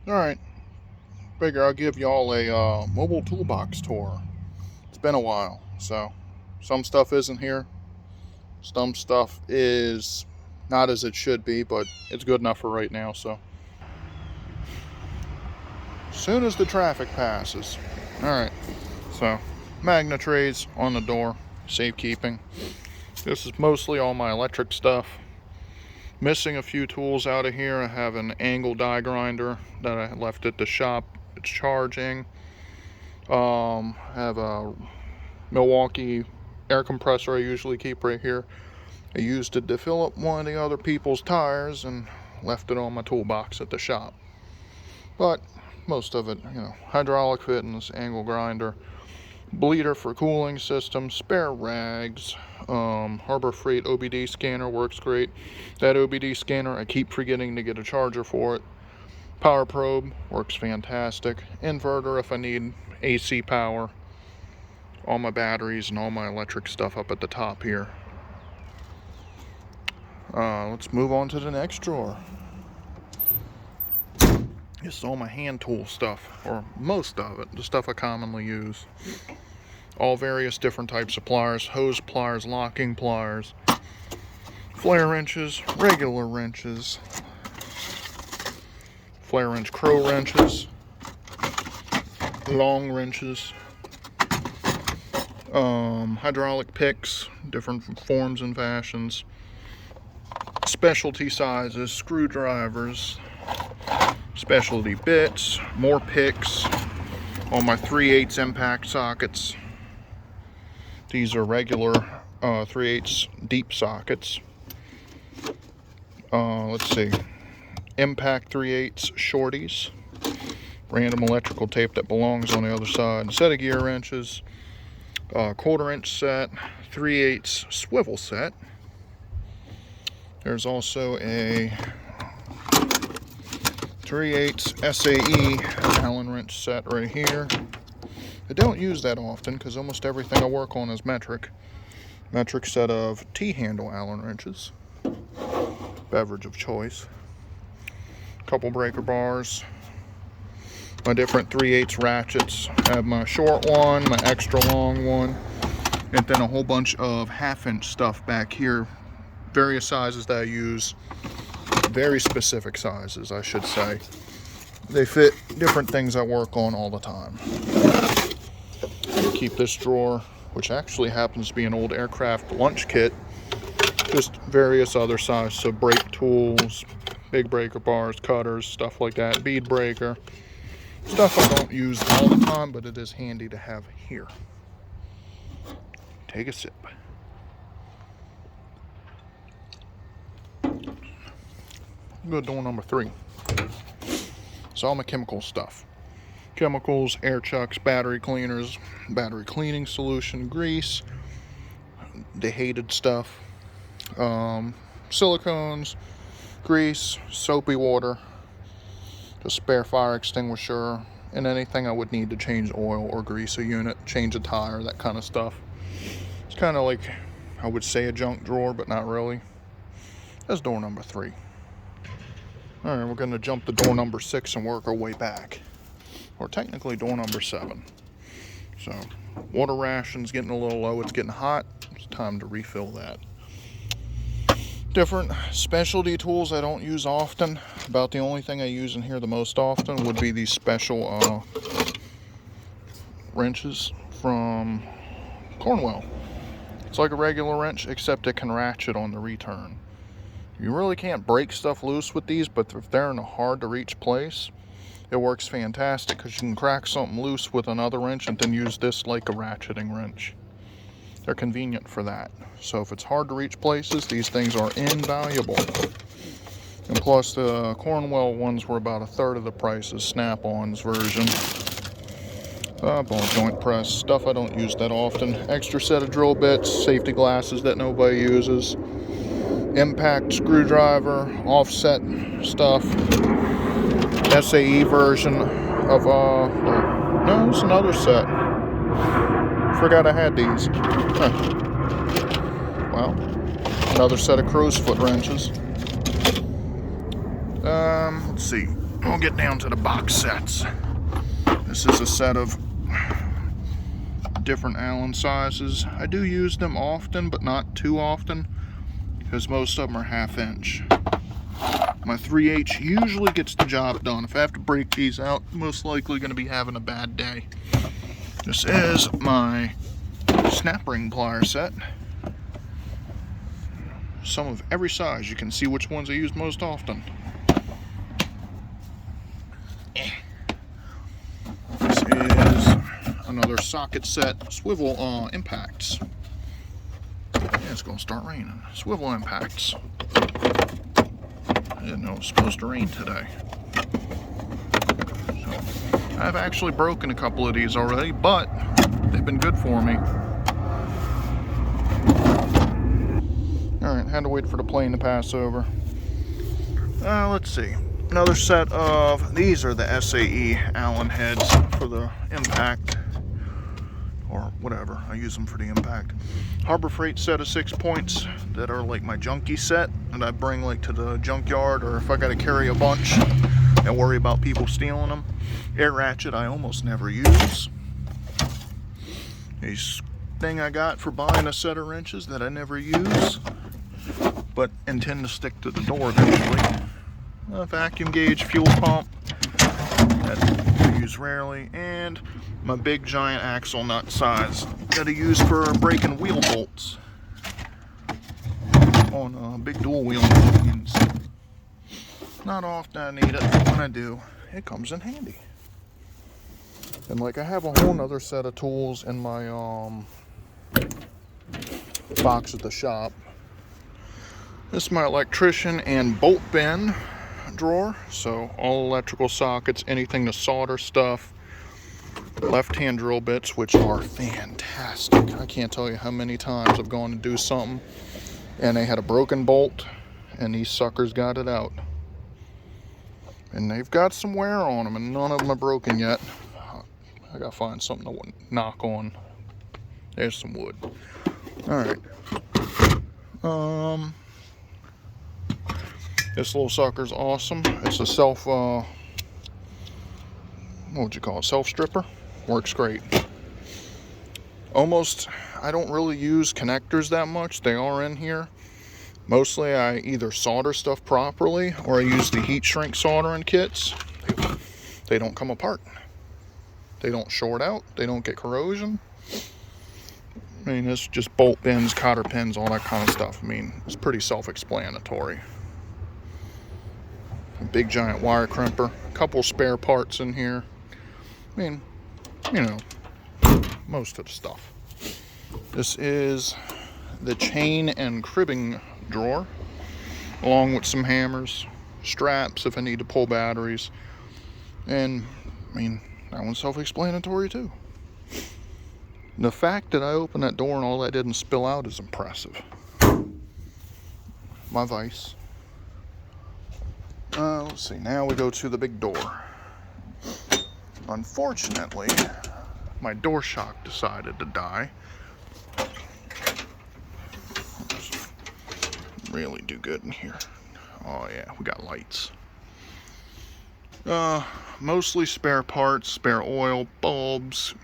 Alright, figure I'll give y'all a mobile toolbox tour. It's been a while, so some stuff isn't here. Some stuff is not as it should be, but it's good enough for right now, so. As soon as the traffic passes. Alright, so magnet trays on the door, safekeeping. This is mostly all my electric stuff. Missing a few tools out of here. I have an angle die grinder that I left at the shop. It's charging. I have a Milwaukee air compressor I usually keep right here. I used it to fill up one of the other people's tires and left it on my toolbox at the shop. But most of it, hydraulic fittings, angle grinder, bleeder for cooling system, spare rags, Harbor Freight OBD scanner works great. That OBD scanner, I keep forgetting to get a charger for it. Power probe works fantastic. Inverter if I need AC power. All my batteries and all my electric stuff up at the top here. Let's move on to the next drawer. This is all my hand tool stuff, or most of it, the stuff I commonly use. All various different types of pliers, hose pliers, locking pliers, flare wrenches, regular wrenches, flare wrench, crow wrenches, long wrenches, hydraulic picks, different forms and fashions, specialty sizes, screwdrivers, specialty bits, more picks, all my 3/8 impact sockets. These are regular 3/8 deep sockets. Let's see, impact 3/8 shorties, random electrical tape that belongs on the other side, a set of gear wrenches, 1/4 inch set, 3/8 swivel set. There's also a 3/8 SAE Allen wrench set right here. I don't use that often because almost everything I work on is metric. Metric set of T-handle Allen wrenches. Beverage of choice. Couple breaker bars. My different 3/8 ratchets. I have my short one, my extra long one, and then a whole bunch of 1/2 inch stuff back here. Various sizes that I use. Very specific sizes, I should say. They fit different things I work on all the time. Keep this drawer, which actually happens to be an old aircraft lunch kit, just various other sizes, so brake tools, big breaker bars, cutters, stuff like that, bead breaker, stuff I don't use all the time, but it is handy to have here. Take a sip. Go to door number 3. It's all my chemical stuff. Chemicals, air chucks, battery cleaners, battery cleaning solution, grease, the hated stuff, silicones, grease, soapy water, a spare fire extinguisher, and anything I would need to change oil or grease a unit, change a tire, that kind of stuff. It's kind of like, I would say, a junk drawer, but not really. That's door number 3. All right, we're going to jump to door number 6 and work our way back. Or technically door number 7. So, water ration's getting a little low, it's getting hot. It's time to refill that. Different specialty tools I don't use often. About the only thing I use in here the most often would be these special wrenches from Cornwell. It's like a regular wrench, except it can ratchet on the return. You really can't break stuff loose with these, but if they're in a hard to reach place, it works fantastic because you can crack something loose with another wrench and then use this like a ratcheting wrench. They're convenient for that. So if it's hard to reach places, these things are invaluable. And plus the Cornwell ones were about 1/3 of the price as Snap-on's version. Ball joint press, stuff I don't use that often. Extra set of drill bits, safety glasses that nobody uses. Impact screwdriver, offset stuff. SAE version of, no, it's another set. Forgot I had these. Huh. Well, another set of crow's foot wrenches. Let's see. we'll get down to the box sets. This is a set of different Allen sizes. I do use them often, but not too often, because most of them are 1/2 inch. My 3H usually gets the job done. If I have to break these out, most likely going to be having a bad day. This is my snap ring plier set. Some of every size. You can see which ones I use most often. This is another socket set, swivel impacts. Yeah, it's going to start raining. Swivel impacts. I didn't know it was supposed to rain today. So, I've actually broken a couple of these already, but they've been good for me. Alright, had to wait for the plane to pass over. Let's see. Another set of, these are the SAE Allen heads for the impact, or whatever, I use them for the impact. Harbor Freight set of 6 points that are like my junkie set, and I bring like to the junkyard, or if I gotta carry a bunch and worry about people stealing them. Air ratchet I almost never use. A thing I got for buying a set of wrenches that I never use, but intend to stick to the door eventually. A vacuum gauge fuel pump that I use rarely, and my big giant axle nut size that I use for breaking wheel bolts on big dual wheel machines. Not often I need it, but when I do, it comes in handy. And like I have a whole nother set of tools in my box at the shop. This is my electrician and bolt bin drawer, so all electrical sockets, anything to solder stuff, left-hand drill bits, which are fantastic. I can't tell you how many times I've gone to do something and they had a broken bolt and these suckers got it out, and they've got some wear on them and none of them are broken yet. I gotta find something to knock on. There's some wood. Alright, this little sucker's awesome. It's a self, what would you call it? Self stripper. Works great. I don't really use connectors that much. They are in here. Mostly I either solder stuff properly or I use the heat shrink soldering kits. They don't come apart. They don't short out. They don't get corrosion. I mean, it's just bolt bins, cotter pins, all that kind of stuff. I mean, it's pretty self-explanatory. A big giant wire crimper, a couple spare parts in here. I mean, you know, most of the stuff. This is the chain and cribbing drawer, along with some hammers, straps if I need to pull batteries, and I mean, that one's self-explanatory too. The fact that I opened that door and all that didn't spill out is impressive. My vise. Let's see, now we go to the big door. Unfortunately, my door shock decided to die. Really do good in here. Oh yeah, we got lights. Mostly spare parts, spare oil, bulbs,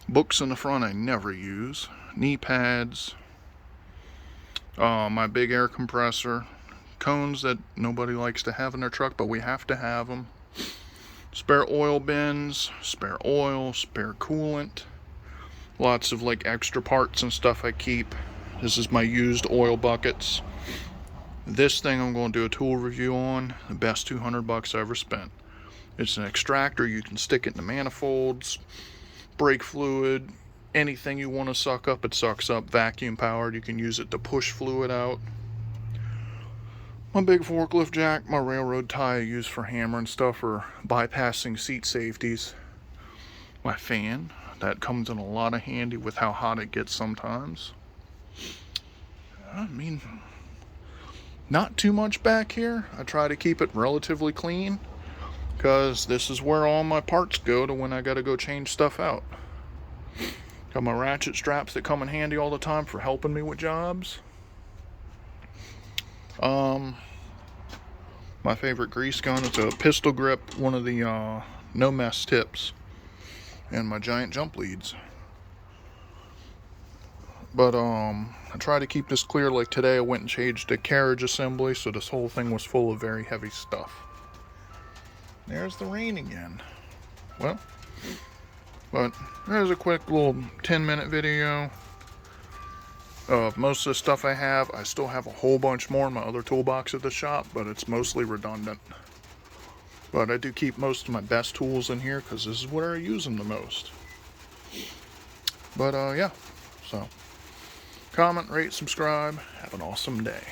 books in the front I never use, knee pads, my big air compressor, cones that nobody likes to have in their truck, but we have to have them, spare oil bins, spare oil, spare coolant, lots of like extra parts and stuff I keep. This is my used oil buckets. This thing I'm going to do a tool review on, the best $200 I ever spent. It's an extractor. You can stick it in the manifolds, brake fluid, anything you want to suck up, it sucks up. Vacuum powered. You can use it to push fluid out. My big forklift jack, my railroad tie I use for hammering stuff or bypassing seat safeties. My fan, that comes in a lot of handy with how hot it gets sometimes. I mean, not too much back here. I try to keep it relatively clean because this is where all my parts go to when I gotta go change stuff out. Got my ratchet straps that come in handy all the time for helping me with jobs. My favorite grease gun is a pistol grip, one of the no mess tips, and my giant jump leads. But I try to keep this clear. Like today I went and changed the carriage assembly, so this whole thing was full of very heavy stuff. There's the rain again. Well, but there's a quick little 10-minute video of most of the stuff I have. I still have a whole bunch more in my other toolbox at the shop, but it's mostly redundant. But I do keep most of my best tools in here because this is where I use them the most. But yeah, so comment, rate, subscribe. Have an awesome day.